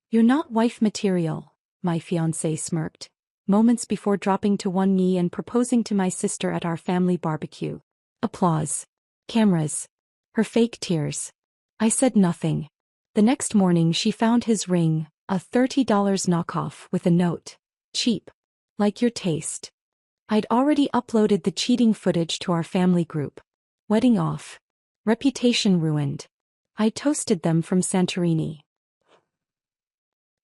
"You're not wife material," my fiancé smirked, moments before dropping to one knee and proposing to my sister at our family barbecue. Applause. Cameras. Her fake tears. I said nothing. The next morning she found his ring, a $30 knockoff with a note. "Cheap. Like your taste." I'd already uploaded the cheating footage to our family group. Wedding off. Reputation ruined. I toasted them from Santorini.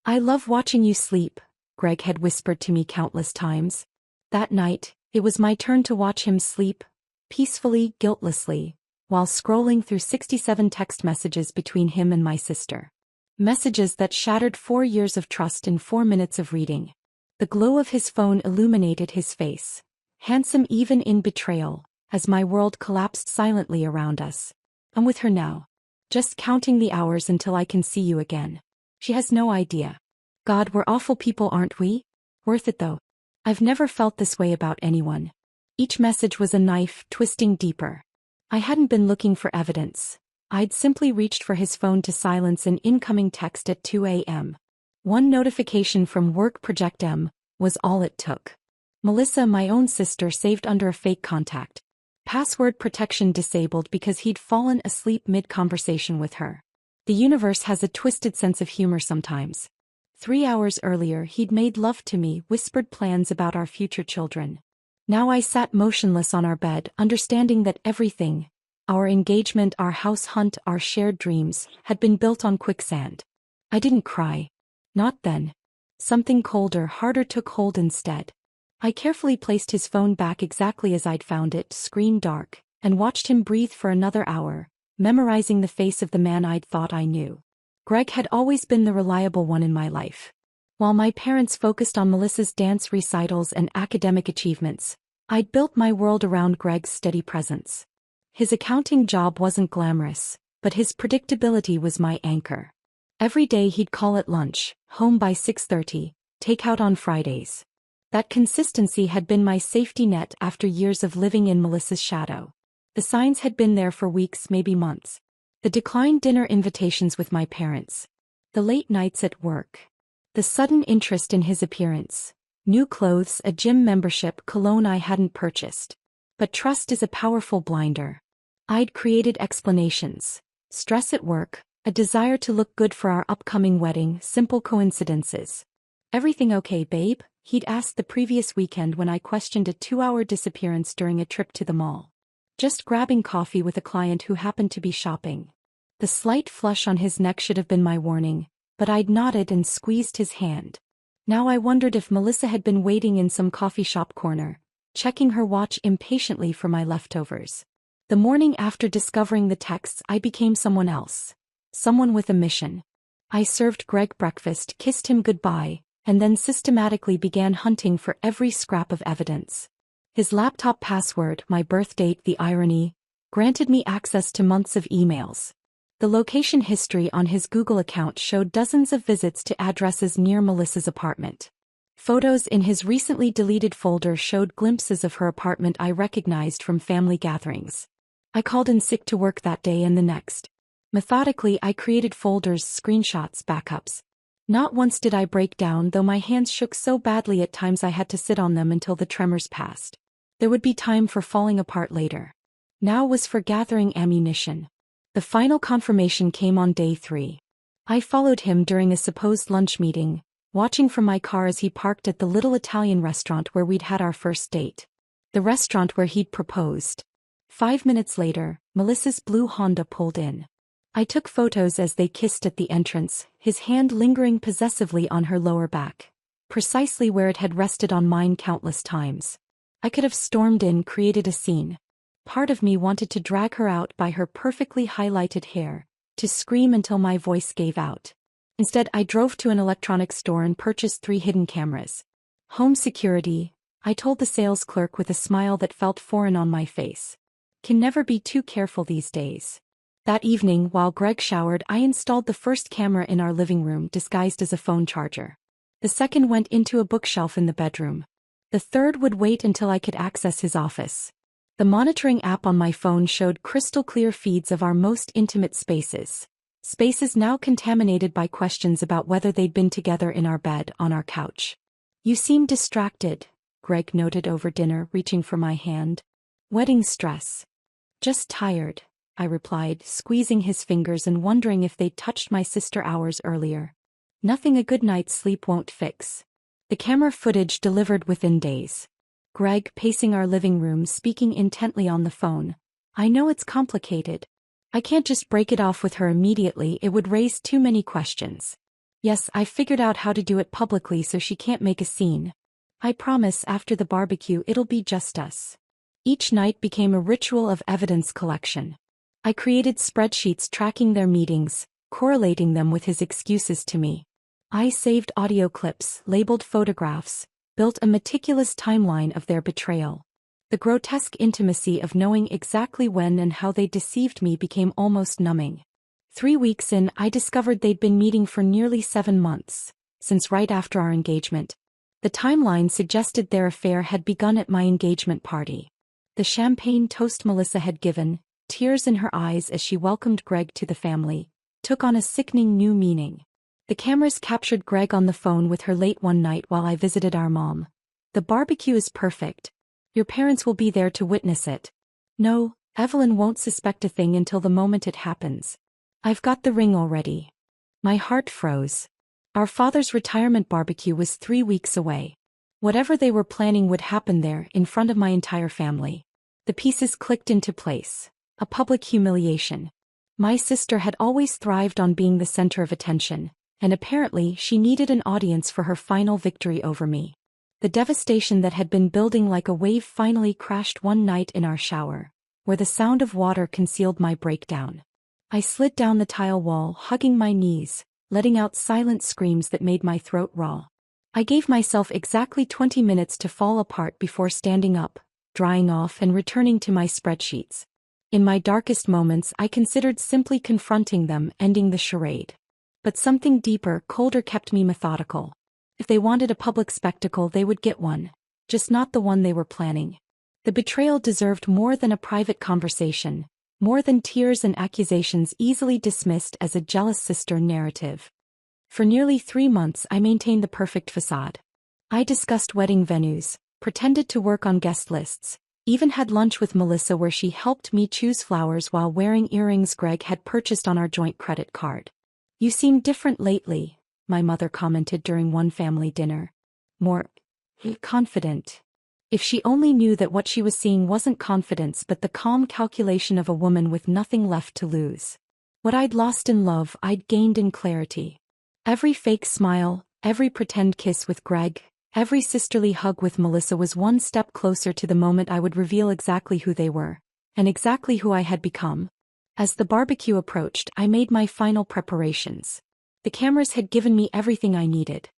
"I love watching you sleep," Greg had whispered to me countless times. That night, it was my turn to watch him sleep, peacefully, guiltlessly, while scrolling through 67 text messages between him and my sister. Messages that shattered 4 years of trust in 4 minutes of reading. The glow of his phone illuminated his face, handsome even in betrayal, as my world collapsed silently around us. "I'm with her now. Just counting the hours until I can see you again. She has no idea. God, we're awful people, aren't we? Worth it though. I've never felt this way about anyone." Each message was a knife twisting deeper. I hadn't been looking for evidence. I'd simply reached for his phone to silence an incoming text at 2 a.m. One notification from Work Project M was all it took. Melissa, my own sister, saved under a fake contact. Password protection disabled because he'd fallen asleep mid-conversation with her. The universe has a twisted sense of humor sometimes. 3 hours earlier he'd made love to me, whispered plans about our future children. Now I sat motionless on our bed, understanding that everything, our engagement, our house hunt, our shared dreams, had been built on quicksand. I didn't cry. Not then. Something colder, harder took hold instead. I carefully placed his phone back exactly as I'd found it, screen dark, and watched him breathe for another hour, memorizing the face of the man I'd thought I knew. Greg had always been the reliable one in my life. While my parents focused on Melissa's dance recitals and academic achievements, I'd built my world around Greg's steady presence. His accounting job wasn't glamorous, but his predictability was my anchor. Every day he'd call at lunch, home by 6:30, takeout on Fridays. That consistency had been my safety net after years of living in Melissa's shadow. The signs had been there for weeks, maybe months. The declined dinner invitations with my parents. The late nights at work. The sudden interest in his appearance. New clothes, a gym membership, cologne I hadn't purchased. But trust is a powerful blinder. I'd created explanations. Stress at work, a desire to look good for our upcoming wedding, simple coincidences. "Everything okay, babe?" he'd asked the previous weekend when I questioned a 2-hour disappearance during a trip to the mall. "Just grabbing coffee with a client who happened to be shopping." The slight flush on his neck should have been my warning, but I'd nodded and squeezed his hand. Now I wondered if Melissa had been waiting in some coffee shop corner, checking her watch impatiently for my leftovers. The morning after discovering the texts, I became someone else. Someone with a mission. I served Greg breakfast, kissed him goodbye, and then systematically began hunting for every scrap of evidence. His laptop password, my birth date, the irony, granted me access to months of emails. The location history on his Google account showed dozens of visits to addresses near Melissa's apartment. Photos in his recently deleted folder showed glimpses of her apartment I recognized from family gatherings. I called in sick to work that day and the next. Methodically, I created folders, screenshots, backups. Not once did I break down, though my hands shook so badly at times I had to sit on them until the tremors passed. There would be time for falling apart later. Now was for gathering ammunition. The final confirmation came on day 3. I followed him during a supposed lunch meeting, watching from my car as he parked at the little Italian restaurant where we'd had our first date. The restaurant where he'd proposed. 5 minutes later, Melissa's blue Honda pulled in. I took photos as they kissed at the entrance, his hand lingering possessively on her lower back, precisely where it had rested on mine countless times. I could have stormed in, created a scene. Part of me wanted to drag her out by her perfectly highlighted hair, to scream until my voice gave out. Instead, I drove to an electronics store and purchased 3 hidden cameras. Home security, I told the sales clerk with a smile that felt foreign on my face. Can never be too careful these days. That evening, while Greg showered, I installed the first camera in our living room disguised as a phone charger. The second went into a bookshelf in the bedroom. The third would wait until I could access his office. The monitoring app on my phone showed crystal clear feeds of our most intimate spaces. Spaces now contaminated by questions about whether they'd been together in our bed on our couch. "You seem distracted," Greg noted over dinner, reaching for my hand. "Wedding stress." "Just tired," I replied, squeezing his fingers and wondering if they'd touched my sister hours earlier. Nothing a good night's sleep won't fix. The camera footage delivered within days. Greg pacing our living room, speaking intently on the phone. "I know it's complicated. I can't just break it off with her immediately, it would raise too many questions. Yes, I figured out how to do it publicly so she can't make a scene. I promise after the barbecue it'll be just us." Each night became a ritual of evidence collection. I created spreadsheets tracking their meetings, correlating them with his excuses to me. I saved audio clips, labeled photographs, built a meticulous timeline of their betrayal. The grotesque intimacy of knowing exactly when and how they deceived me became almost numbing. 3 weeks in, I discovered they'd been meeting for nearly 7 months, since right after our engagement. The timeline suggested their affair had begun at my engagement party. The champagne toast Melissa had given, tears in her eyes as she welcomed Greg to the family, took on a sickening new meaning. The cameras captured Greg on the phone with her late one night while I visited our mom. "The barbecue is perfect. Your parents will be there to witness it. No, Evelyn won't suspect a thing until the moment it happens. I've got the ring already." My heart froze. Our father's retirement barbecue was 3 weeks away. Whatever they were planning would happen there, in front of my entire family. The pieces clicked into place. A public humiliation. My sister had always thrived on being the center of attention, and apparently she needed an audience for her final victory over me. The devastation that had been building like a wave finally crashed one night in our shower, where the sound of water concealed my breakdown. I slid down the tile wall, hugging my knees, letting out silent screams that made my throat raw. I gave myself exactly 20 minutes to fall apart before standing up, drying off and returning to my spreadsheets. In my darkest moments, I considered simply confronting them, ending the charade. But something deeper, colder kept me methodical. If they wanted a public spectacle, they would get one, just not the one they were planning. The betrayal deserved more than a private conversation, more than tears and accusations easily dismissed as a jealous sister narrative. For nearly 3 months I maintained the perfect facade. I discussed wedding venues, pretended to work on guest lists, even had lunch with Melissa where she helped me choose flowers while wearing earrings Greg had purchased on our joint credit card. "You seem different lately," my mother commented during one family dinner. "More confident." If she only knew that what she was seeing wasn't confidence but the calm calculation of a woman with nothing left to lose. What I'd lost in love, I'd gained in clarity. Every fake smile, every pretend kiss with Greg, every sisterly hug with Melissa was one step closer to the moment I would reveal exactly who they were, and exactly who I had become. As the barbecue approached, I made my final preparations. The cameras had given me everything I needed.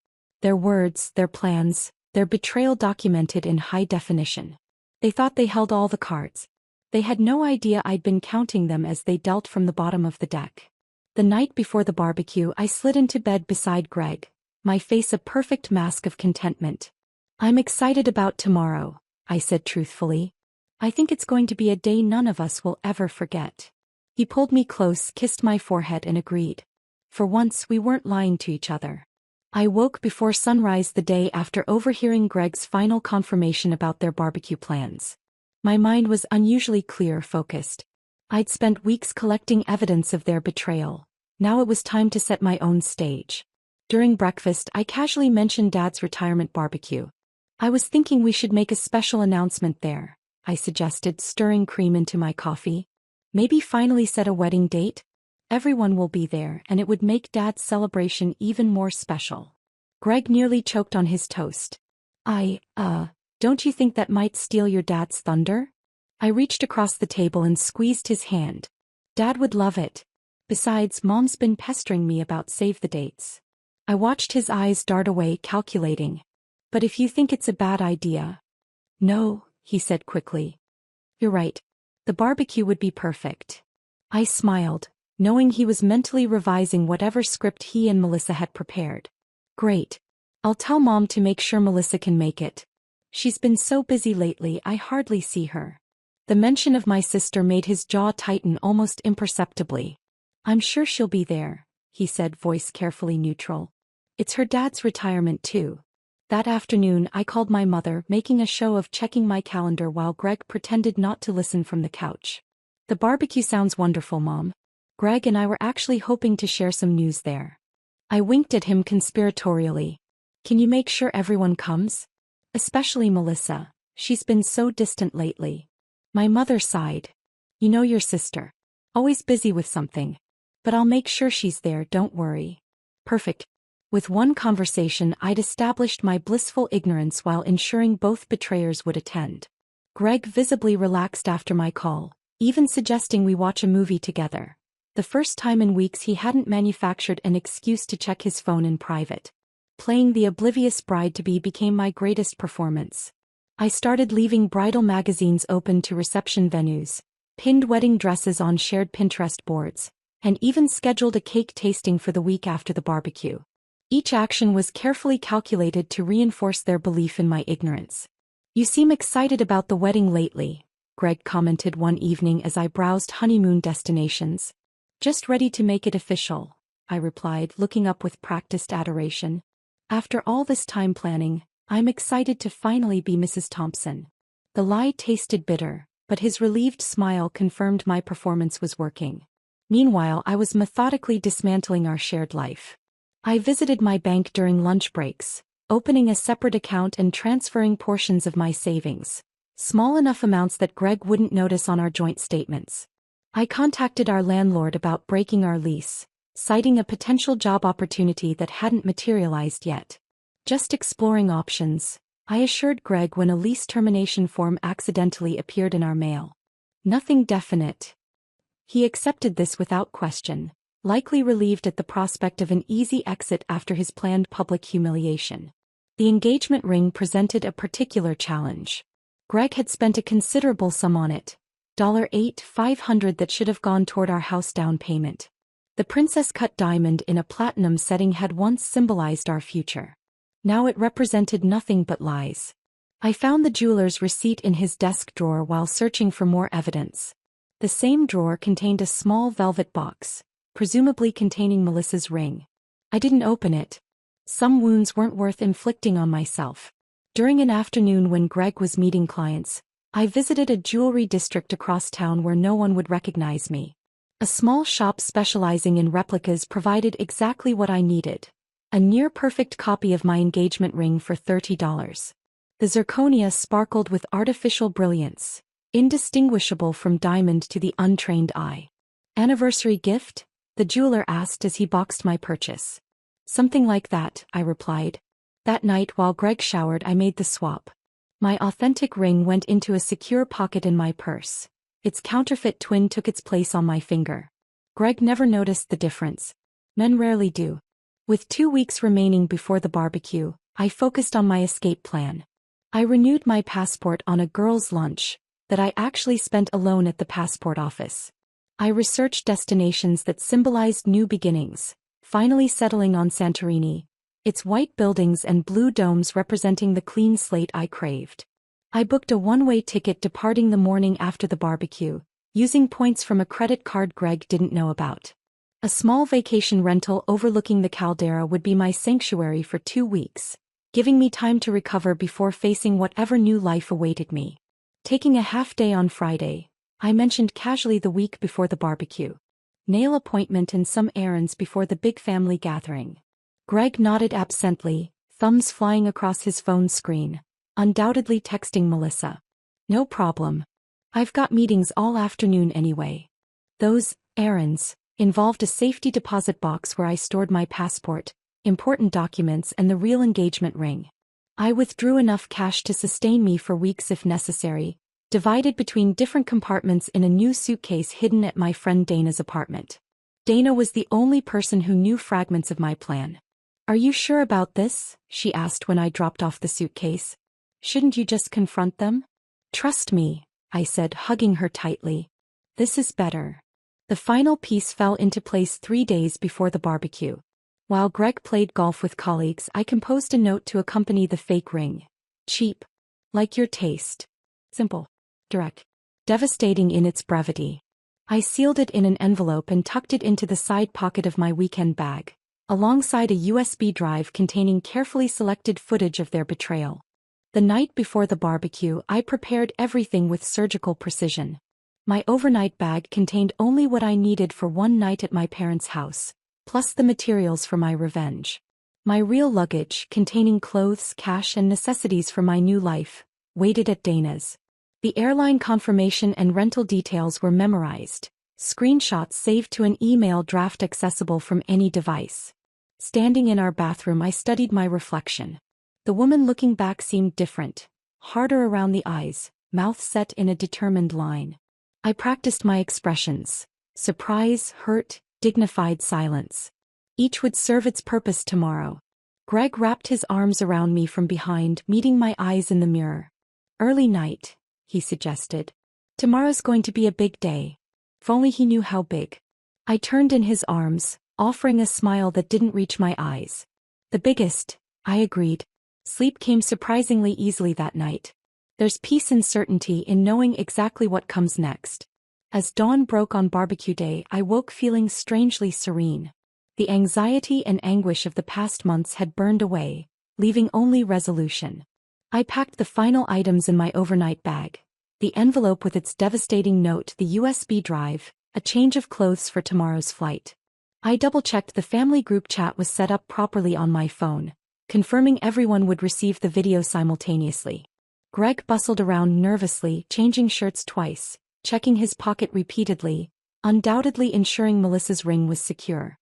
Their words, their plans, their betrayal documented in high definition. They thought they held all the cards. They had no idea I'd been counting them as they dealt from the bottom of the deck. The night before the barbecue, I slid into bed beside Greg, my face a perfect mask of contentment. "I'm excited about tomorrow," I said truthfully. "I think it's going to be a day none of us will ever forget." He pulled me close, kissed my forehead and agreed. For once we weren't lying to each other. I woke before sunrise the day after overhearing Greg's final confirmation about their barbecue plans. My mind was unusually clear, focused. I'd spent weeks collecting evidence of their betrayal. Now it was time to set my own stage. During breakfast, I casually mentioned Dad's retirement barbecue. "I was thinking we should make a special announcement there," I suggested, stirring cream into my coffee. "Maybe finally set a wedding date? Everyone will be there, and it would make Dad's celebration even more special." Greg nearly choked on his toast. Don't you think that might steal your dad's thunder?" I reached across the table and squeezed his hand. "Dad would love it. Besides, Mom's been pestering me about save the dates." I watched his eyes dart away, calculating. "But if you think it's a bad idea..." "No," he said quickly. "You're right. The barbecue would be perfect." I smiled, knowing he was mentally revising whatever script he and Melissa had prepared. "Great. I'll tell Mom to make sure Melissa can make it. She's been so busy lately I hardly see her." The mention of my sister made his jaw tighten almost imperceptibly. I'm sure she'll be there, he said, voice carefully neutral. It's her dad's retirement too. That afternoon I called my mother, making a show of checking my calendar while Greg pretended not to listen from the couch. The barbecue sounds wonderful, Mom. Greg and I were actually hoping to share some news there. I winked at him conspiratorially. Can you make sure everyone comes? Especially Melissa. She's been so distant lately. My mother sighed. You know your sister. Always busy with something. But I'll make sure she's there, don't worry. Perfect. With one conversation I'd established my blissful ignorance while ensuring both betrayers would attend. Greg visibly relaxed after my call, even suggesting we watch a movie together. The first time in weeks he hadn't manufactured an excuse to check his phone in private. Playing the oblivious bride-to-be became my greatest performance. I started leaving bridal magazines open to reception venues, pinned wedding dresses on shared Pinterest boards, and even scheduled a cake tasting for the week after the barbecue. Each action was carefully calculated to reinforce their belief in my ignorance. You seem excited about the wedding lately, Greg commented one evening as I browsed honeymoon destinations. Just ready to make it official, I replied, looking up with practiced adoration. After all this time planning, I'm excited to finally be Mrs. Thompson. The lie tasted bitter, but his relieved smile confirmed my performance was working. Meanwhile, I was methodically dismantling our shared life. I visited my bank during lunch breaks, opening a separate account and transferring portions of my savings, small enough amounts that Greg wouldn't notice on our joint statements. I contacted our landlord about breaking our lease, citing a potential job opportunity that hadn't materialized yet. Just exploring options, I assured Greg when a lease termination form accidentally appeared in our mail. Nothing definite. He accepted this without question, likely relieved at the prospect of an easy exit after his planned public humiliation. The engagement ring presented a particular challenge. Greg had spent a considerable sum on it, $8,500 that should have gone toward our house down payment. The princess-cut diamond in a platinum setting had once symbolized our future. Now it represented nothing but lies. I found the jeweler's receipt in his desk drawer while searching for more evidence. The same drawer contained a small velvet box, presumably containing Melissa's ring. I didn't open it. Some wounds weren't worth inflicting on myself. During an afternoon when Greg was meeting clients, I visited a jewelry district across town where no one would recognize me. A small shop specializing in replicas provided exactly what I needed. A near-perfect copy of my engagement ring for $30. The zirconia sparkled with artificial brilliance, indistinguishable from diamond to the untrained eye. Anniversary gift? The jeweler asked as he boxed my purchase. Something like that, I replied. That night while Greg showered I made the swap. My authentic ring went into a secure pocket in my purse. Its counterfeit twin took its place on my finger. Greg never noticed the difference. Men rarely do. With 2 weeks remaining before the barbecue, I focused on my escape plan. I renewed my passport on a girls' lunch that I actually spent alone at the passport office. I researched destinations that symbolized new beginnings, finally settling on Santorini, its white buildings and blue domes representing the clean slate I craved. I booked a one-way ticket departing the morning after the barbecue, using points from a credit card Greg didn't know about. A small vacation rental overlooking the caldera would be my sanctuary for 2 weeks, giving me time to recover before facing whatever new life awaited me. Taking a half-day on Friday, I mentioned casually the week before the barbecue. Nail appointment and some errands before the big family gathering. Greg nodded absently, thumbs flying across his phone screen, undoubtedly texting Melissa. No problem. I've got meetings all afternoon anyway. Those errands involved a safety deposit box where I stored my passport, important documents and the real engagement ring. I withdrew enough cash to sustain me for weeks if necessary, divided between different compartments in a new suitcase hidden at my friend Dana's apartment. Dana was the only person who knew fragments of my plan. Are you sure about this? She asked when I dropped off the suitcase. Shouldn't you just confront them? Trust me, I said, hugging her tightly. This is better. The final piece fell into place 3 days before the barbecue. While Greg played golf with colleagues, I composed a note to accompany the fake ring. Cheap. Like your taste. Simple. Direct. Devastating in its brevity. I sealed it in an envelope and tucked it into the side pocket of my weekend bag, alongside a USB drive containing carefully selected footage of their betrayal. The night before the barbecue, I prepared everything with surgical precision. My overnight bag contained only what I needed for one night at my parents' house, plus the materials for my revenge. My real luggage, containing clothes, cash, and necessities for my new life, waited at Dana's. The airline confirmation and rental details were memorized, screenshots saved to an email draft accessible from any device. Standing in our bathroom, I studied my reflection. The woman looking back seemed different, harder around the eyes, mouth set in a determined line. I practiced my expressions: surprise, hurt, dignified silence. Each would serve its purpose tomorrow. Greg wrapped his arms around me from behind, meeting my eyes in the mirror. Early night, he suggested. Tomorrow's going to be a big day. If only he knew how big. I turned in his arms, offering a smile that didn't reach my eyes. The biggest, I agreed. Sleep came surprisingly easily that night. There's peace and certainty in knowing exactly what comes next. As dawn broke on barbecue day, I woke feeling strangely serene. The anxiety and anguish of the past months had burned away, leaving only resolution. I packed the final items in my overnight bag: the envelope with its devastating note, the USB drive, a change of clothes for tomorrow's flight. I double-checked the family group chat was set up properly on my phone, confirming everyone would receive the video simultaneously. Greg bustled around nervously, changing shirts twice, checking his pocket repeatedly, undoubtedly ensuring Melissa's ring was secure.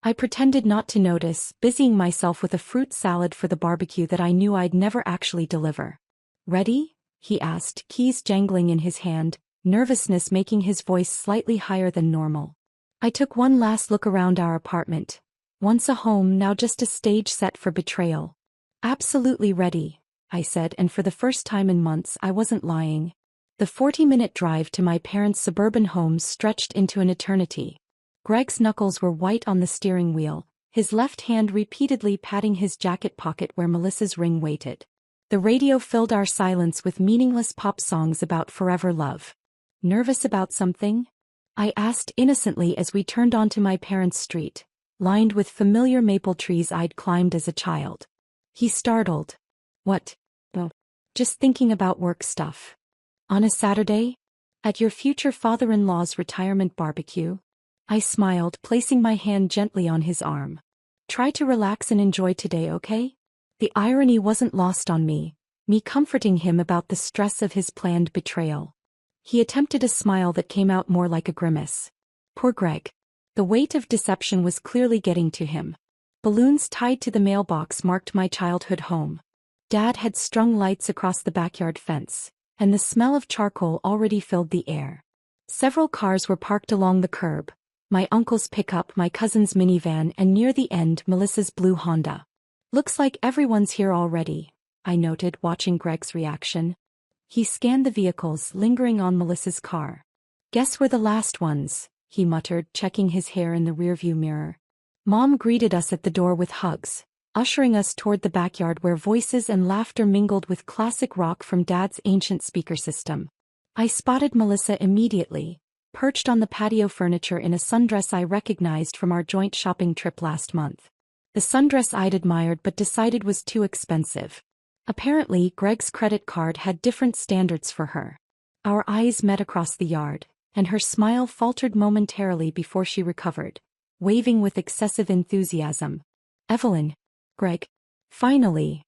I pretended not to notice, busying myself with a fruit salad for the barbecue that I knew I'd never actually deliver. "Ready?" he asked, keys jangling in his hand, nervousness making his voice slightly higher than normal. I took one last look around our apartment. Once a home, now just a stage set for betrayal. "Absolutely ready," I said, and for the first time in months I wasn't lying. The 40-minute drive to my parents' suburban home stretched into an eternity. Greg's knuckles were white on the steering wheel, his left hand repeatedly patting his jacket pocket where Melissa's ring waited. The radio filled our silence with meaningless pop songs about forever love. "Nervous about something?" I asked innocently as we turned onto my parents' street, lined with familiar maple trees I'd climbed as a child. He startled. "What?" "Oh, just thinking about work stuff." "On a Saturday? At your future father-in-law's retirement barbecue?" I smiled, placing my hand gently on his arm. "Try to relax and enjoy today, okay?" The irony wasn't lost on me comforting him about the stress of his planned betrayal. He attempted a smile that came out more like a grimace. Poor Greg. The weight of deception was clearly getting to him. Balloons tied to the mailbox marked my childhood home. Dad had strung lights across the backyard fence, and the smell of charcoal already filled the air. Several cars were parked along the curb: my uncle's pickup, my cousin's minivan, and near the end, Melissa's blue Honda. "Looks like everyone's here already," I noted, watching Greg's reaction. He scanned the vehicles, lingering on Melissa's car. "Guess we're the last ones," he muttered, checking his hair in the rearview mirror. Mom greeted us at the door with hugs, ushering us toward the backyard where voices and laughter mingled with classic rock from Dad's ancient speaker system. I spotted Melissa immediately, perched on the patio furniture in a sundress I recognized from our joint shopping trip last month. The sundress I'd admired but decided was too expensive. Apparently, Greg's credit card had different standards for her. Our eyes met across the yard, and her smile faltered momentarily before she recovered, waving with excessive enthusiasm. "Evelyn." "Greg." "Finally."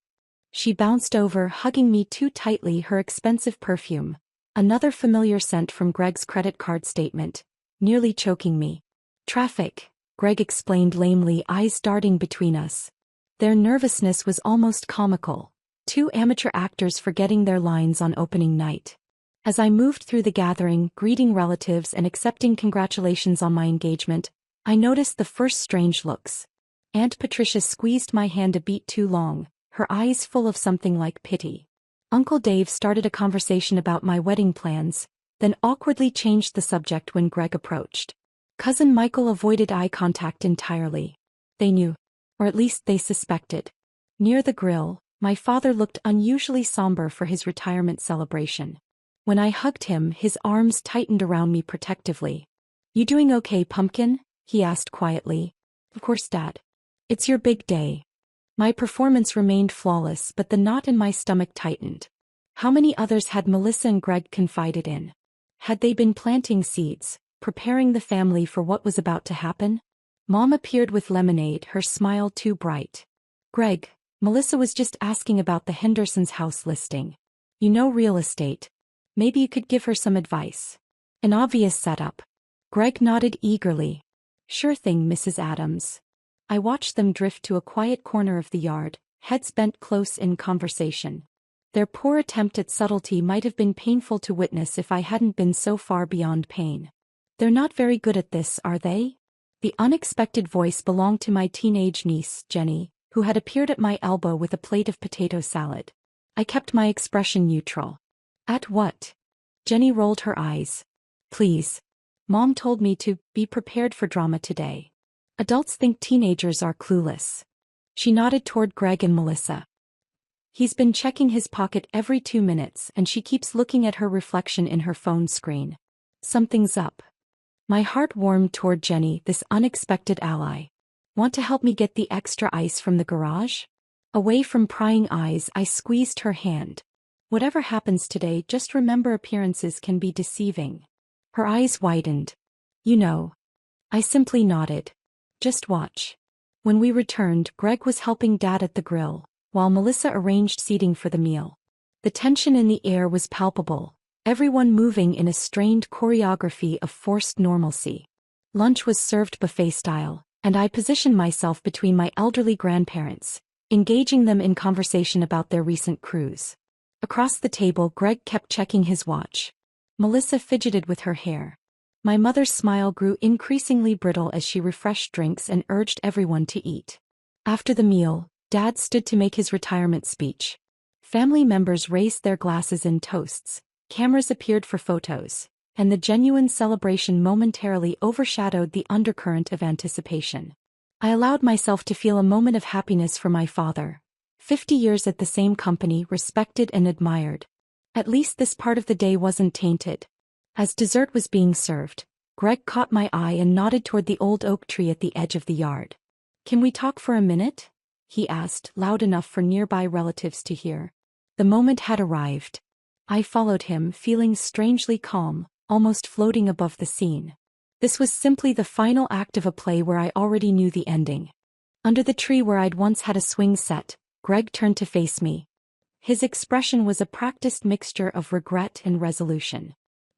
She bounced over, hugging me too tightly, her expensive perfume, another familiar scent from Greg's credit card statement, nearly choking me. "Traffic," Greg explained lamely, eyes darting between us. Their nervousness was almost comical, two amateur actors forgetting their lines on opening night. As I moved through the gathering, greeting relatives and accepting congratulations on my engagement, I noticed the first strange looks. Aunt Patricia squeezed my hand a beat too long, her eyes full of something like pity. Uncle Dave started a conversation about my wedding plans, then awkwardly changed the subject when Greg approached. Cousin Michael avoided eye contact entirely. They knew, or at least they suspected. Near the grill, my father looked unusually somber for his retirement celebration. When I hugged him, his arms tightened around me protectively. You doing okay, Pumpkin? He asked quietly. Of course, Dad. It's your big day. My performance remained flawless, but the knot in my stomach tightened. How many others had Melissa and Greg confided in? Had they been planting seeds, preparing the family for what was about to happen? Mom appeared with lemonade, her smile too bright. Greg, Melissa was just asking about the Henderson's house listing. You know real estate. Maybe you could give her some advice. An obvious setup. Greg nodded eagerly. Sure thing, Mrs. Adams. I watched them drift to a quiet corner of the yard, heads bent close in conversation. Their poor attempt at subtlety might have been painful to witness if I hadn't been so far beyond pain. They're not very good at this, are they? The unexpected voice belonged to my teenage niece, Jenny, who had appeared at my elbow with a plate of potato salad. I kept my expression neutral. At what? Jenny rolled her eyes. Please. Mom told me to be prepared for drama today. Adults think teenagers are clueless. She nodded toward Greg and Melissa. He's been checking his pocket every 2 minutes and she keeps looking at her reflection in her phone screen. Something's up. My heart warmed toward Jenny, this unexpected ally. Want to help me get the extra ice from the garage? Away from prying eyes, I squeezed her hand. Whatever happens today, just remember appearances can be deceiving. Her eyes widened. You know. I simply nodded. Just watch. When we returned, Greg was helping Dad at the grill, while Melissa arranged seating for the meal. The tension in the air was palpable, everyone moving in a strained choreography of forced normalcy. Lunch was served buffet style, and I positioned myself between my elderly grandparents, engaging them in conversation about their recent cruise. Across the table, Greg kept checking his watch. Melissa fidgeted with her hair. My mother's smile grew increasingly brittle as she refreshed drinks and urged everyone to eat. After the meal, Dad stood to make his retirement speech. Family members raised their glasses in toasts, cameras appeared for photos, and the genuine celebration momentarily overshadowed the undercurrent of anticipation. I allowed myself to feel a moment of happiness for my father. 50 years at the same company, respected and admired. At least this part of the day wasn't tainted. As dessert was being served, Greg caught my eye and nodded toward the old oak tree at the edge of the yard. Can we talk for a minute? He asked, loud enough for nearby relatives to hear. The moment had arrived. I followed him, feeling strangely calm, almost floating above the scene. This was simply the final act of a play where I already knew the ending. Under the tree where I'd once had a swing set, Greg turned to face me. His expression was a practiced mixture of regret and resolution.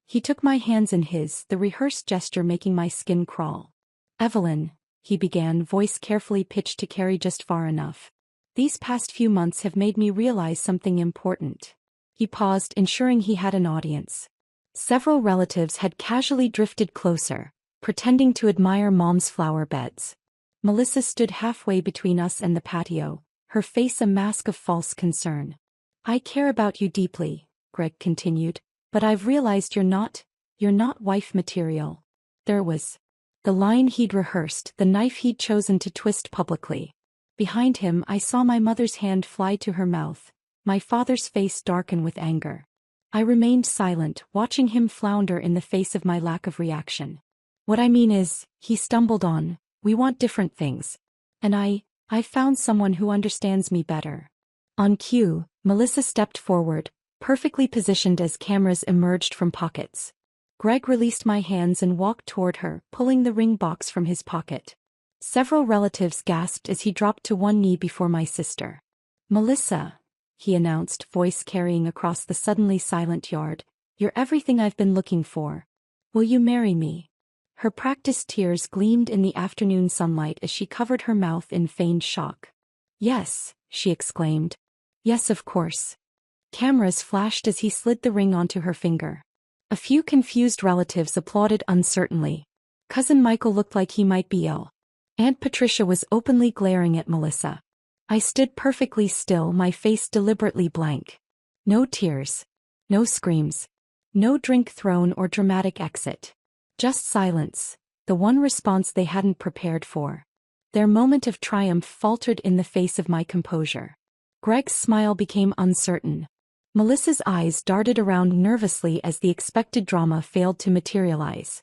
He took my hands in his, the rehearsed gesture making my skin crawl. Evelyn, he began, voice carefully pitched to carry just far enough. These past few months have made me realize something important. He paused, ensuring he had an audience. Several relatives had casually drifted closer, pretending to admire Mom's flower beds. Melissa stood halfway between us and the patio, her face a mask of false concern. I care about you deeply, Greg continued. But I've realized you're not wife material. There was the line he'd rehearsed, the knife he'd chosen to twist publicly. Behind him, I saw my mother's hand fly to her mouth, my father's face darken with anger. I remained silent, watching him flounder in the face of my lack of reaction. What I mean is, he stumbled on, we want different things. And I found someone who understands me better. On cue, Melissa stepped forward, perfectly positioned as cameras emerged from pockets. Greg released my hands and walked toward her, pulling the ring box from his pocket. Several relatives gasped as he dropped to one knee before my sister. Melissa, he announced, voice carrying across the suddenly silent yard, you're everything I've been looking for. Will you marry me? Her practiced tears gleamed in the afternoon sunlight as she covered her mouth in feigned shock. Yes, she exclaimed. Yes, of course. Cameras flashed as he slid the ring onto her finger. A few confused relatives applauded uncertainly. Cousin Michael looked like he might be ill. Aunt Patricia was openly glaring at Melissa. I stood perfectly still, my face deliberately blank. No tears. No screams. No drink thrown or dramatic exit. Just silence, the one response they hadn't prepared for. Their moment of triumph faltered in the face of my composure. Greg's smile became uncertain. Melissa's eyes darted around nervously as the expected drama failed to materialize.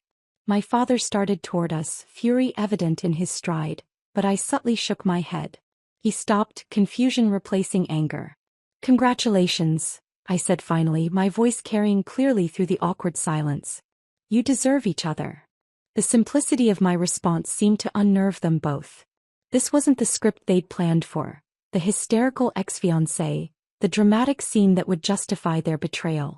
My father started toward us, fury evident in his stride, but I subtly shook my head. He stopped, confusion replacing anger. "Congratulations," I said finally, my voice carrying clearly through the awkward silence. "You deserve each other." The simplicity of my response seemed to unnerve them both. This wasn't the script they'd planned for, the hysterical ex-fiancé, the dramatic scene that would justify their betrayal.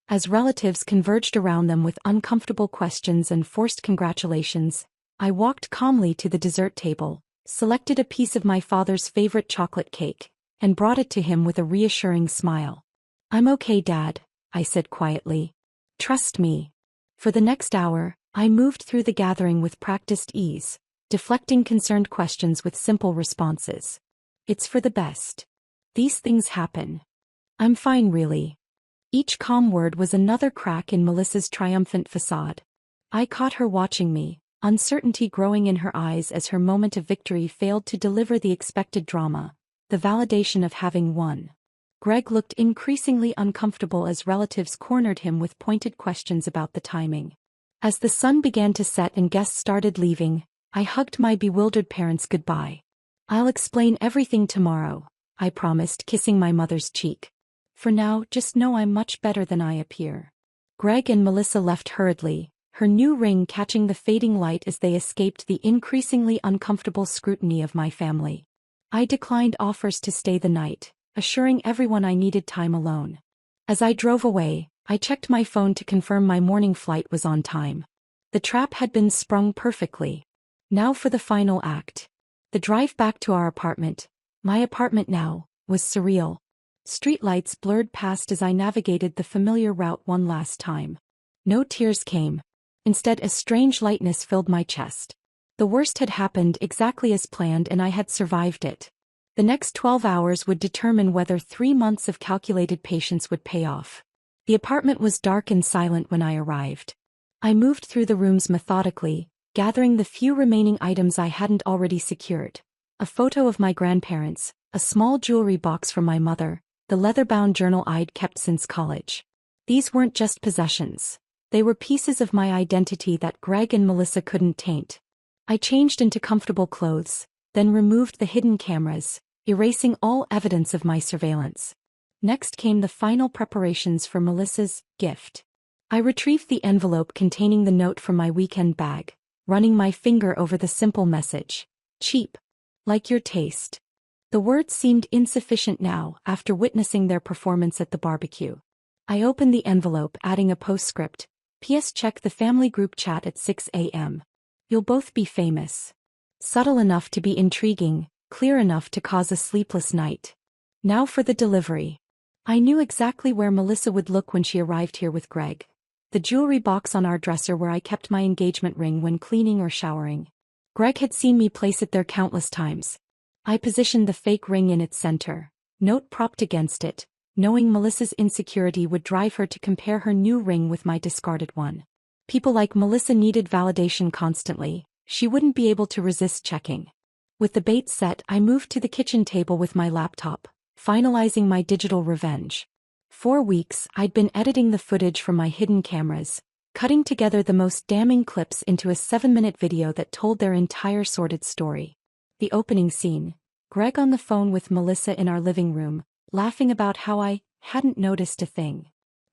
As relatives converged around them with uncomfortable questions and forced congratulations, I walked calmly to the dessert table, selected a piece of my father's favorite chocolate cake, and brought it to him with a reassuring smile. "I'm okay, Dad," I said quietly. "Trust me." For the next hour, I moved through the gathering with practiced ease, deflecting concerned questions with simple responses. "It's for the best. These things happen. I'm fine, really." Each calm word was another crack in Melissa's triumphant facade. I caught her watching me, uncertainty growing in her eyes as her moment of victory failed to deliver the expected drama, the validation of having won. Greg looked increasingly uncomfortable as relatives cornered him with pointed questions about the timing. As the sun began to set and guests started leaving, I hugged my bewildered parents goodbye. "I'll explain everything tomorrow," I promised, kissing my mother's cheek. "For now, just know I'm much better than I appear." Greg and Melissa left hurriedly, her new ring catching the fading light as they escaped the increasingly uncomfortable scrutiny of my family. I declined offers to stay the night, assuring everyone I needed time alone. As I drove away, I checked my phone to confirm my morning flight was on time. The trap had been sprung perfectly. Now for the final act. The drive back to our apartment, my apartment now, was surreal. Streetlights blurred past as I navigated the familiar route one last time. No tears came. Instead, a strange lightness filled my chest. The worst had happened exactly as planned and I had survived it. The next 12 hours would determine whether 3 months of calculated patience would pay off. The apartment was dark and silent when I arrived. I moved through the rooms methodically, gathering the few remaining items I hadn't already secured. A photo of my grandparents, a small jewelry box from my mother, the leather-bound journal I'd kept since college. These weren't just possessions. They were pieces of my identity that Greg and Melissa couldn't taint. I changed into comfortable clothes, then removed the hidden cameras, erasing all evidence of my surveillance. Next came the final preparations for Melissa's gift. I retrieved the envelope containing the note from my weekend bag, running my finger over the simple message. "Cheap. Like your taste." The words seemed insufficient now after witnessing their performance at the barbecue. I opened the envelope, adding a postscript. "P.S. Check the family group chat at 6 a.m. You'll both be famous." Subtle enough to be intriguing, clear enough to cause a sleepless night. Now for the delivery. I knew exactly where Melissa would look when she arrived here with Greg. The jewelry box on our dresser where I kept my engagement ring when cleaning or showering. Greg had seen me place it there countless times. I positioned the fake ring in its center, note propped against it, knowing Melissa's insecurity would drive her to compare her new ring with my discarded one. People like Melissa needed validation constantly. She wouldn't be able to resist checking. With the bait set, I moved to the kitchen table with my laptop, finalizing my digital revenge. For weeks, I'd been editing the footage from my hidden cameras, cutting together the most damning clips into a 7-minute video that told their entire sordid story. The opening scene, Greg on the phone with Melissa in our living room, laughing about how I hadn't noticed a thing.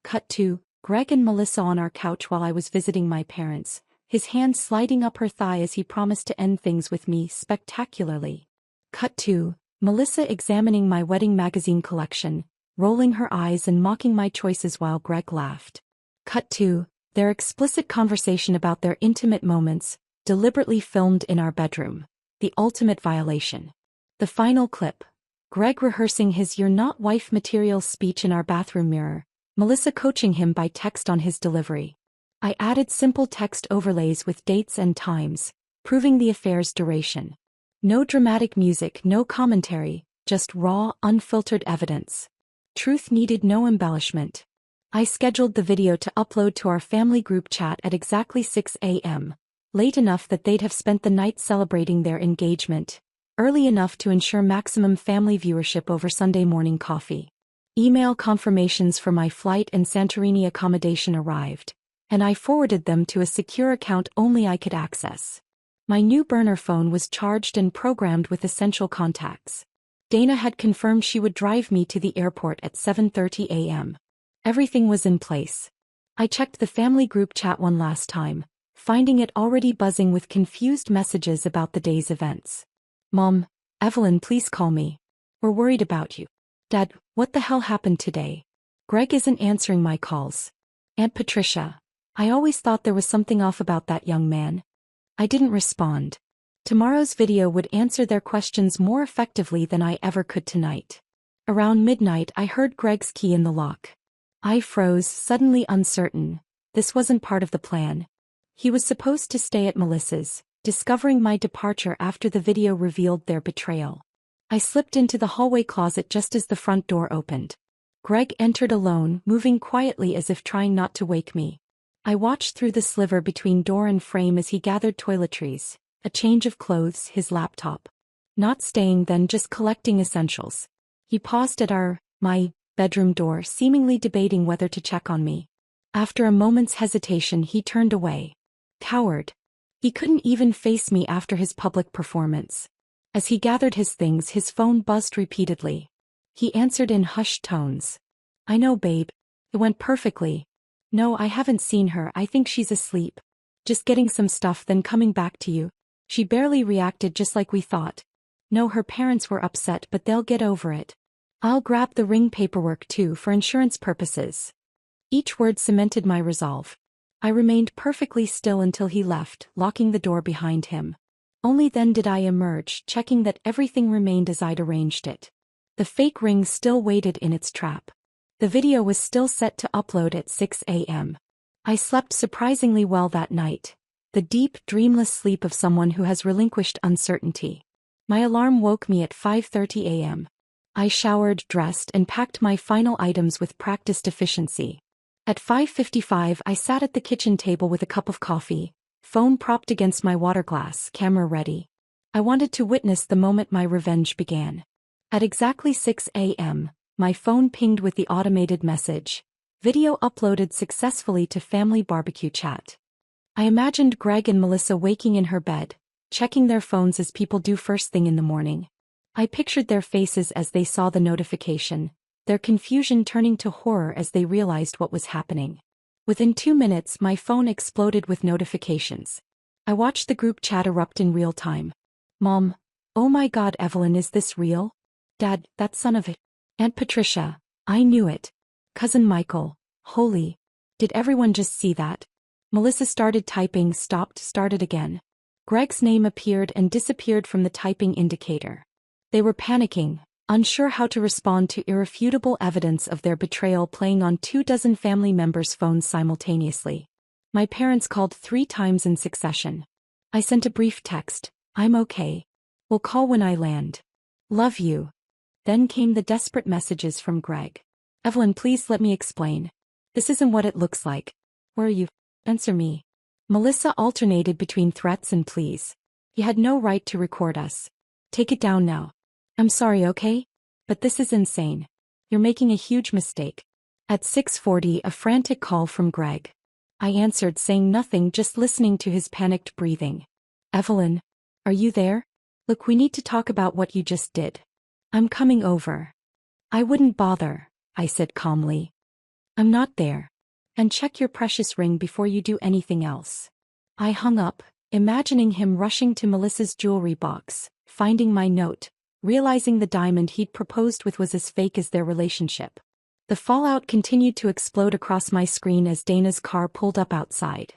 Cut to Greg and Melissa on our couch while I was visiting my parents, his hand sliding up her thigh as he promised to end things with me spectacularly. Cut to Melissa examining my wedding magazine collection, rolling her eyes and mocking my choices while Greg laughed. Cut to their explicit conversation about their intimate moments, deliberately filmed in our bedroom. The ultimate violation. The final clip. Greg rehearsing his "you're not wife material" speech in our bathroom mirror, Melissa coaching him by text on his delivery. I added simple text overlays with dates and times, proving the affair's duration. No dramatic music, no commentary, just raw, unfiltered evidence. Truth needed no embellishment. I scheduled the video to upload to our family group chat at exactly 6 a.m., late enough that they'd have spent the night celebrating their engagement, early enough to ensure maximum family viewership over Sunday morning coffee. Email confirmations for my flight and Santorini accommodation arrived, and I forwarded them to a secure account only I could access. My new burner phone was charged and programmed with essential contacts. Dana had confirmed she would drive me to the airport at 7:30 a.m. Everything was in place. I checked the family group chat one last time, finding it already buzzing with confused messages about the day's events. Mom, Evelyn, please call me. We're worried about you. Dad, what the hell happened today? Greg isn't answering my calls. Aunt Patricia, I always thought there was something off about that young man. I didn't respond. Tomorrow's video would answer their questions more effectively than I ever could tonight. Around midnight I heard Greg's key in the lock. I froze, suddenly uncertain. This wasn't part of the plan. He was supposed to stay at Melissa's, discovering my departure after the video revealed their betrayal. I slipped into the hallway closet just as the front door opened. Greg entered alone, moving quietly as if trying not to wake me. I watched through the sliver between door and frame as he gathered toiletries, a change of clothes, his laptop. Not staying then, just collecting essentials. He paused at my bedroom door, seemingly debating whether to check on me. After a moment's hesitation he turned away. Coward. He couldn't even face me after his public performance. As he gathered his things his phone buzzed repeatedly. He answered in hushed tones. I know, babe. It went perfectly. No, I haven't seen her, I think she's asleep. Just getting some stuff then coming back to you. She barely reacted, just like we thought. No, her parents were upset but they'll get over it. I'll grab the ring paperwork too for insurance purposes. Each word cemented my resolve. I remained perfectly still until he left, locking the door behind him. Only then did I emerge, checking that everything remained as I'd arranged it. The fake ring still waited in its trap. The video was still set to upload at 6 a.m. I slept surprisingly well that night. The deep, dreamless sleep of someone who has relinquished uncertainty. My alarm woke me at 5:30 a.m. I showered, dressed, and packed my final items with practiced efficiency. At 5:55 I sat at the kitchen table with a cup of coffee, phone propped against my water glass, camera ready. I wanted to witness the moment my revenge began. At exactly 6 a.m., my phone pinged with the automated message. Video uploaded successfully to family barbecue chat. I imagined Greg and Melissa waking in her bed, checking their phones as people do first thing in the morning. I pictured their faces as they saw the notification, their confusion turning to horror as they realized what was happening. Within 2 minutes my phone exploded with notifications. I watched the group chat erupt in real time. Mom, oh my God, Evelyn, is this real? Dad, that son of a... Aunt Patricia, I knew it. Cousin Michael, holy... Did everyone just see that? Melissa started typing, stopped, started again. Greg's name appeared and disappeared from the typing indicator. They were panicking, unsure how to respond to irrefutable evidence of their betrayal playing on 24 family members' phones simultaneously. My parents called 3 times in succession. I sent a brief text, I'm okay. We'll call when I land. Love you. Then came the desperate messages from Greg. Evelyn, please let me explain. This isn't what it looks like. Where are you? Answer me. Melissa alternated between threats and pleas. He had no right to record us. Take it down now. I'm sorry, okay? But this is insane. You're making a huge mistake. At 6:40, a frantic call from Greg. I answered, saying nothing, just listening to his panicked breathing. Evelyn, are you there? Look, we need to talk about what you just did. I'm coming over. I wouldn't bother, I said calmly. I'm not there. And check your precious ring before you do anything else. I hung up, imagining him rushing to Melissa's jewelry box, finding my note, realizing the diamond he'd proposed with was as fake as their relationship. The fallout continued to explode across my screen as Dana's car pulled up outside.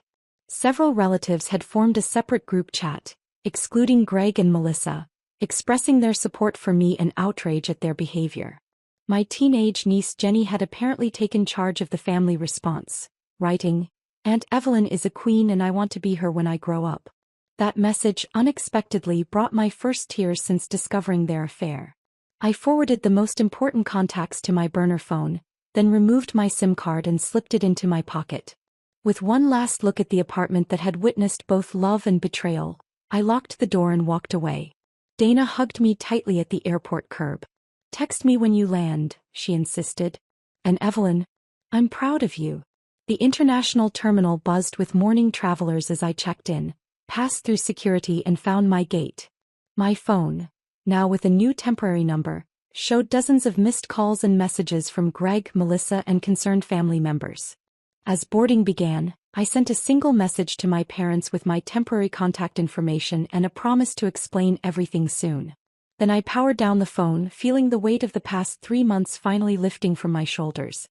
Several relatives had formed a separate group chat, excluding Greg and Melissa, expressing their support for me and outrage at their behavior. My teenage niece Jenny had apparently taken charge of the family response, writing, Aunt Evelyn is a queen and I want to be her when I grow up. That message unexpectedly brought my first tears since discovering their affair. I forwarded the most important contacts to my burner phone, then removed my SIM card and slipped it into my pocket. With one last look at the apartment that had witnessed both love and betrayal, I locked the door and walked away. Dana hugged me tightly at the airport curb. Text me when you land, she insisted. And Evelyn, I'm proud of you. The international terminal buzzed with morning travelers as I checked in, passed through security and found my gate. My phone, now with a new temporary number, showed dozens of missed calls and messages from Greg, Melissa, and concerned family members. As boarding began, I sent a single message to my parents with my temporary contact information and a promise to explain everything soon. Then I powered down the phone, feeling the weight of the past 3 months finally lifting from my shoulders.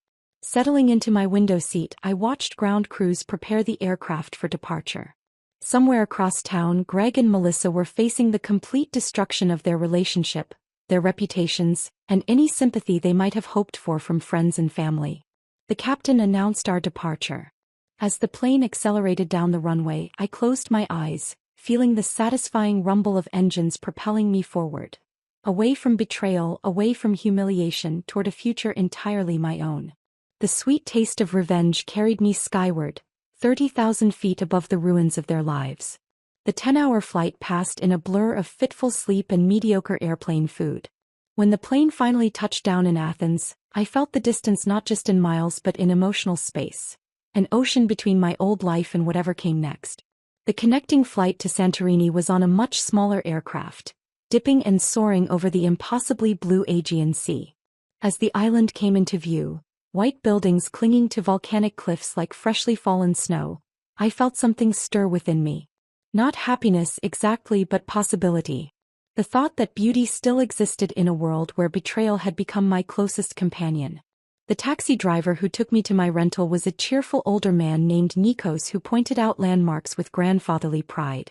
Settling into my window seat, I watched ground crews prepare the aircraft for departure. Somewhere across town, Greg and Melissa were facing the complete destruction of their relationship, their reputations, and any sympathy they might have hoped for from friends and family. The captain announced our departure. As the plane accelerated down the runway, I closed my eyes, feeling the satisfying rumble of engines propelling me forward. Away from betrayal, away from humiliation, toward a future entirely my own. The sweet taste of revenge carried me skyward, 30,000 feet above the ruins of their lives. The 10-hour flight passed in a blur of fitful sleep and mediocre airplane food. When the plane finally touched down in Athens, I felt the distance not just in miles but in emotional space. An ocean between my old life and whatever came next. The connecting flight to Santorini was on a much smaller aircraft, dipping and soaring over the impossibly blue Aegean Sea. As the island came into view, white buildings clinging to volcanic cliffs like freshly fallen snow, I felt something stir within me. Not happiness exactly, but possibility. The thought that beauty still existed in a world where betrayal had become my closest companion. The taxi driver who took me to my rental was a cheerful older man named Nikos who pointed out landmarks with grandfatherly pride.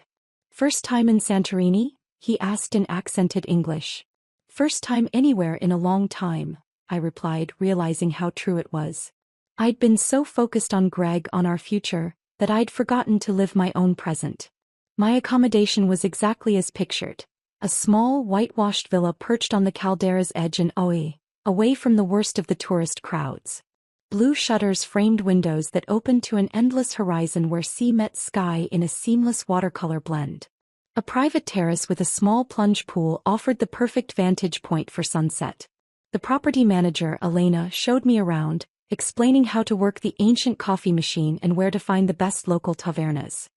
"First time in Santorini?" he asked in accented English. "First time anywhere in a long time," I replied, realizing how true it was. I'd been so focused on Greg, on our future, that I'd forgotten to live my own present. My accommodation was exactly as pictured. A small, whitewashed villa perched on the caldera's edge in Oe, away from the worst of the tourist crowds. Blue shutters framed windows that opened to an endless horizon where sea met sky in a seamless watercolor blend. A private terrace with a small plunge pool offered the perfect vantage point for sunset. The property manager, Elena, showed me around, explaining how to work the ancient coffee machine and where to find the best local tavernas.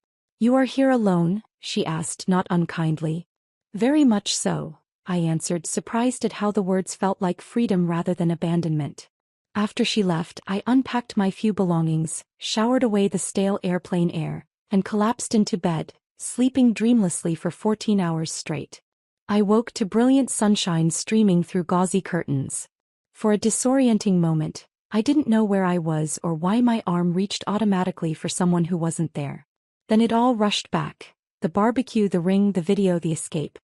"You are here alone?" she asked, not unkindly. "Very much so," I answered, surprised at how the words felt like freedom rather than abandonment. After she left, I unpacked my few belongings, showered away the stale airplane air, and collapsed into bed, sleeping dreamlessly for 14 hours straight. I woke to brilliant sunshine streaming through gauzy curtains. For a disorienting moment, I didn't know where I was or why my arm reached automatically for someone who wasn't there. Then it all rushed back. The barbecue, the ring, the video, the escape.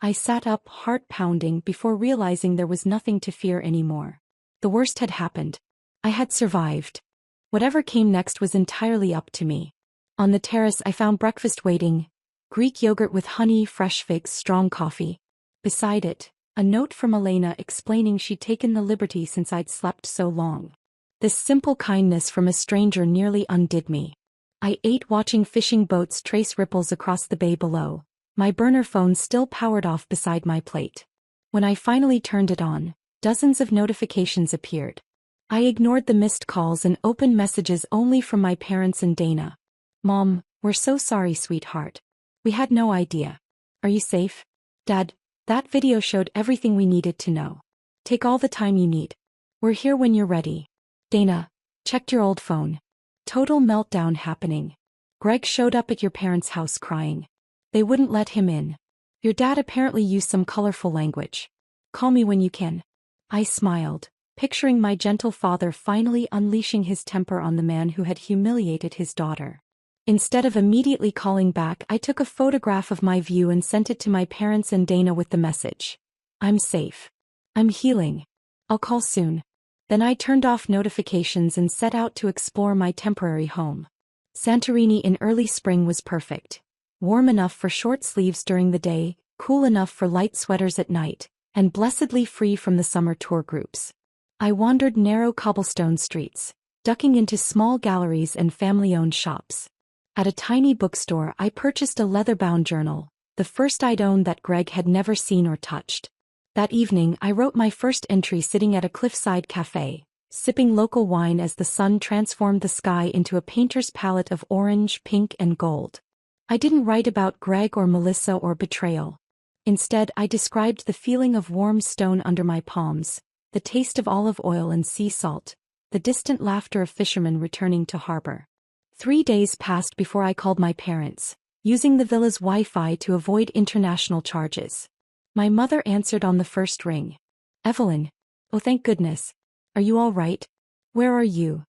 I sat up, heart pounding, before realizing there was nothing to fear anymore. The worst had happened. I had survived. Whatever came next was entirely up to me. On the terrace I found breakfast waiting. Greek yogurt with honey, fresh figs, strong coffee. Beside it, a note from Elena explaining she'd taken the liberty since I'd slept so long. This simple kindness from a stranger nearly undid me. I ate watching fishing boats trace ripples across the bay below, my burner phone still powered off beside my plate. When I finally turned it on, dozens of notifications appeared. I ignored the missed calls and opened messages only from my parents and Dana. "Mom, we're so sorry, sweetheart. We had no idea. Are you safe? Dad, that video showed everything we needed to know. Take all the time you need. We're here when you're ready. Dana, checked your old phone. Total meltdown happening. Greg showed up at your parents' house crying. They wouldn't let him in. Your dad apparently used some colorful language. Call me when you can." I smiled, picturing my gentle father finally unleashing his temper on the man who had humiliated his daughter. Instead of immediately calling back, I took a photograph of my view and sent it to my parents and Dana with the message. "I'm safe. I'm healing. I'll call soon." Then I turned off notifications and set out to explore my temporary home. Santorini in early spring was perfect. Warm enough for short sleeves during the day, cool enough for light sweaters at night, and blessedly free from the summer tour groups. I wandered narrow cobblestone streets, ducking into small galleries and family-owned shops. At a tiny bookstore I purchased a leather-bound journal, the first I'd owned that Greg had never seen or touched. That evening I wrote my first entry sitting at a cliffside cafe, sipping local wine as the sun transformed the sky into a painter's palette of orange, pink, and gold. I didn't write about Greg or Melissa or betrayal. Instead, I described the feeling of warm stone under my palms, the taste of olive oil and sea salt, the distant laughter of fishermen returning to harbor. 3 days passed before I called my parents, using the villa's Wi-Fi to avoid international charges. My mother answered on the first ring. "Evelyn. Oh, thank goodness. Are you all right? Where are you?"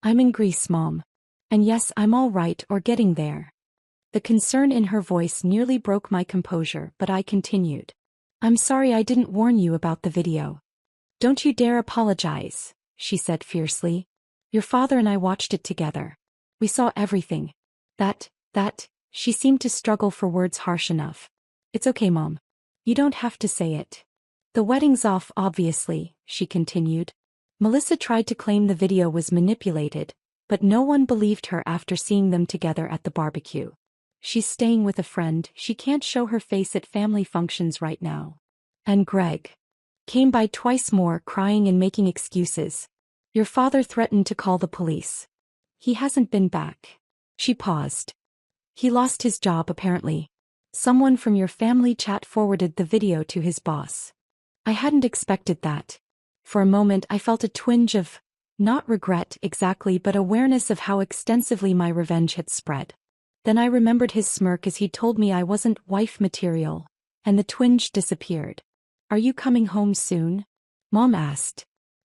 "I'm in Greece, Mom. And yes, I'm all right or getting there." The concern in her voice nearly broke my composure, but I continued. "I'm sorry I didn't warn you about the video." "Don't you dare apologize," she said fiercely. "Your father and I watched it together. We saw everything. That, she seemed to struggle for words harsh enough. "It's okay, Mom. You don't have to say it. The wedding's off, obviously," she continued. Melissa tried to claim the video was manipulated, but no one believed her after seeing them together at the barbecue. "She's staying with a friend, she can't show her face at family functions right now." And Greg came by twice more, crying and making excuses. "Your father threatened to call the police. He hasn't been back." She paused. "He lost his job apparently. Someone from your family chat forwarded the video to his boss." I hadn't expected that. For a moment I felt a twinge of, not regret exactly, but awareness of how extensively my revenge had spread. Then I remembered his smirk as he told me I wasn't wife material, and the twinge disappeared. "Are you coming home soon?" Mom asked.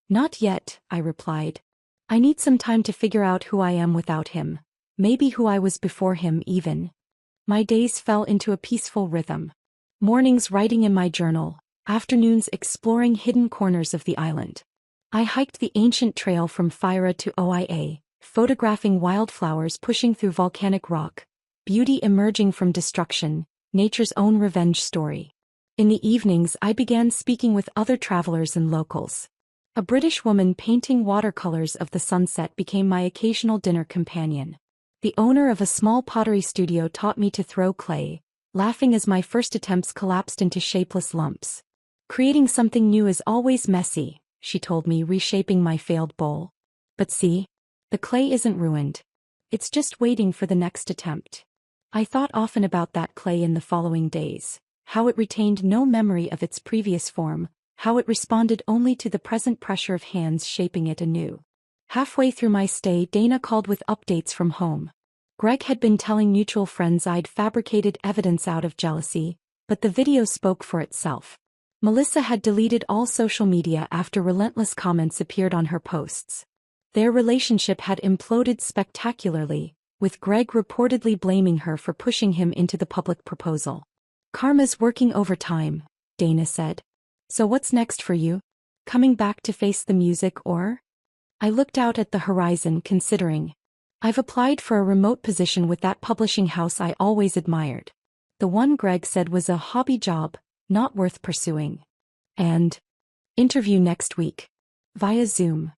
"Not yet," I replied. "I need some time to figure out who I am without him, maybe who I was before him even." My days fell into a peaceful rhythm. Mornings writing in my journal, afternoons exploring hidden corners of the island. I hiked the ancient trail from Fyra to Oia, photographing wildflowers pushing through volcanic rock, beauty emerging from destruction, nature's own revenge story. In the evenings I began speaking with other travelers and locals. A British woman painting watercolors of the sunset became my occasional dinner companion. The owner of a small pottery studio taught me to throw clay, laughing as my first attempts collapsed into shapeless lumps. "Creating something new is always messy," she told me, reshaping my failed bowl. "But see, the clay isn't ruined. It's just waiting for the next attempt." I thought often about that clay in the following days, how it retained no memory of its previous form, how it responded only to the present pressure of hands shaping it anew. Halfway through my stay, Dana called with updates from home. Greg had been telling mutual friends I'd fabricated evidence out of jealousy, but the video spoke for itself. Melissa had deleted all social media after relentless comments appeared on her posts. Their relationship had imploded spectacularly, with Greg reportedly blaming her for pushing him into the public proposal. "Karma's working overtime," Dana said. "So what's next for you? Coming back to face the music or?" I looked out at the horizon, considering. "I've applied for a remote position with that publishing house I always admired. The one Greg said was a hobby job, not worth pursuing. And interview next week. Via Zoom."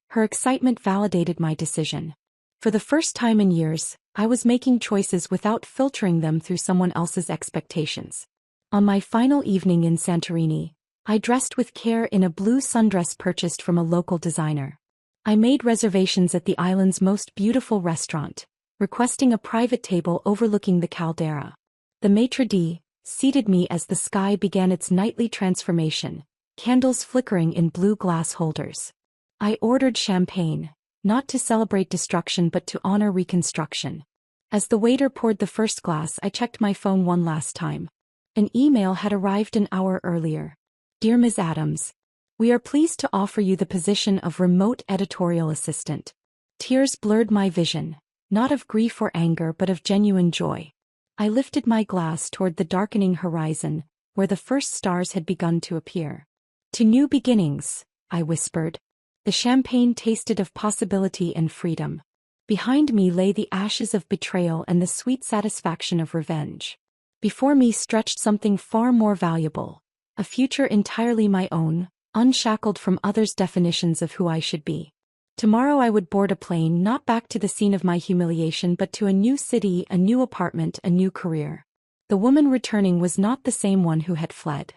Her excitement validated my decision. For the first time in years, I was making choices without filtering them through someone else's expectations. On my final evening in Santorini, I dressed with care in a blue sundress purchased from a local designer. I made reservations at the island's most beautiful restaurant, requesting a private table overlooking the caldera. The maitre d' seated me as the sky began its nightly transformation, candles flickering in blue glass holders. I ordered champagne, not to celebrate destruction but to honor reconstruction. As the waiter poured the first glass, I checked my phone one last time. An email had arrived an hour earlier. "Dear Ms. Adams, we are pleased to offer you the position of remote editorial assistant." Tears blurred my vision, not of grief or anger but of genuine joy. I lifted my glass toward the darkening horizon, where the first stars had begun to appear. "To new beginnings," I whispered. The champagne tasted of possibility and freedom. Behind me lay the ashes of betrayal and the sweet satisfaction of revenge. Before me stretched something far more valuable, a future entirely my own, unshackled from others' definitions of who I should be. Tomorrow I would board a plane not back to the scene of my humiliation but to a new city, a new apartment, a new career. The woman returning was not the same one who had fled.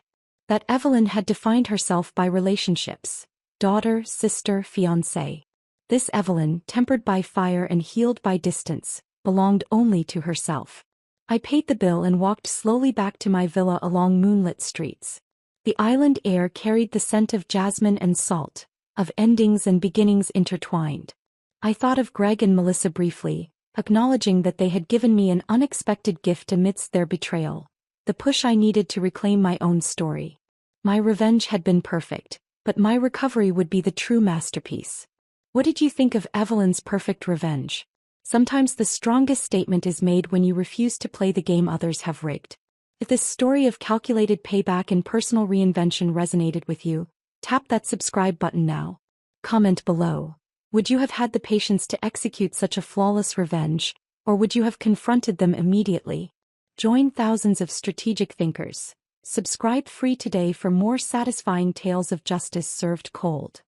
That Evelyn had defined herself by relationships, daughter, sister, fiancé. This Evelyn, tempered by fire and healed by distance, belonged only to herself. I paid the bill and walked slowly back to my villa along moonlit streets. The island air carried the scent of jasmine and salt, of endings and beginnings intertwined. I thought of Greg and Melissa briefly, acknowledging that they had given me an unexpected gift amidst their betrayal, the push I needed to reclaim my own story. My revenge had been perfect, but my recovery would be the true masterpiece. What did you think of Evelyn's perfect revenge? Sometimes the strongest statement is made when you refuse to play the game others have rigged. If this story of calculated payback and personal reinvention resonated with you, tap that subscribe button now. Comment below. Would you have had the patience to execute such a flawless revenge, or would you have confronted them immediately? Join thousands of strategic thinkers. Subscribe free today for more satisfying tales of justice served cold.